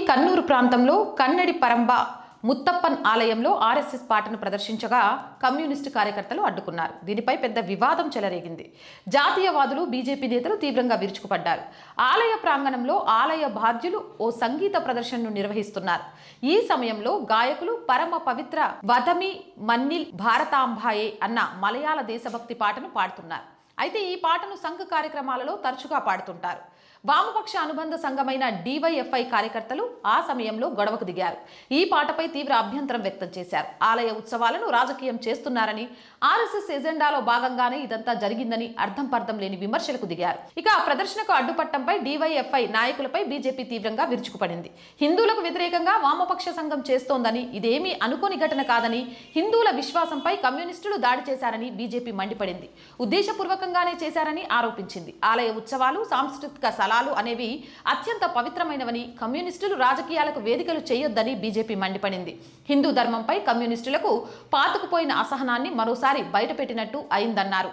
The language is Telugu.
కన్నూరు ప్రాంతంలో కన్నడి పరంబ ముత్తప్పన్ ఆలయంలో ఆర్ఎస్ఎస్ పాటను ప్రదర్శించగా కమ్యూనిస్టు కార్యకర్తలు అడ్డుకున్నారు. దీనిపై పెద్ద వివాదం చెలరేగింది. జాతీయవాదులు, బీజేపీ నేతలు తీవ్రంగా విరుచుకుపడ్డారు. ఆలయ ప్రాంగణంలో ఆలయ బాధ్యులు ఓ సంగీత ప్రదర్శనను నిర్వహిస్తున్నారు. ఈ సమయంలో గాయకులు పరమ పవిత్ర వదమి మన్నిల్ భారతాంబాయే అన్న మలయాళ దేశభక్తి పాటను పాడుతున్నారు. అయితే ఈ పాటను సంఘ కార్యక్రమాలలో తరచుగా పాడుతుంటారు. వామపక్ష అనుబంధ సంఘమైన డివైఎఫ్ఐ కార్యకర్తలు ఆ సమయంలో గొడవకు దిగారు. ఈ పాటపై తీవ్ర అభ్యంతరం వ్యక్తం చేశారు. ఆలయ ఉత్సవాలను రాజకీయం చేస్తున్నారని, ఆర్ఎస్ఎస్ ఎజెండాలో భాగంగానే ఇదంతా జరిగిందని అర్థం పర్థం లేని విమర్శలకు దిగారు. ఇక ప్రదర్శనకు అడ్డుపట్టంపై డివైఎఫ్ఐ నాయకులపై బీజేపీ తీవ్రంగా విరుచుకుపడింది. హిందువులకు వ్యతిరేకంగా వామపక్ష సంఘం చేస్తోందని, ఇదేమీ అనుకోని ఘటన కాదని, హిందువుల విశ్వాసంపై కమ్యూనిస్టులు దాడి చేశారని బీజేపీ మండిపడింది. ఉద్దేశపూర్వకంగానే చేశారని ఆరోపించింది. ఆలయ ఉత్సవాలు, సాంస్కృతిక స్థలాలు అనేవి అత్యంత పవిత్రమైనవని, కమ్యూనిస్టులు రాజకీయాలకు వేదికలు చేయొద్దని బీజేపీ మండిపడింది. హిందూ ధర్మంపై కమ్యూనిస్టులకు పాతుకుపోయిన అసహనాన్ని మరోసారి బయటపెట్టినట్టు అయిందన్నారు.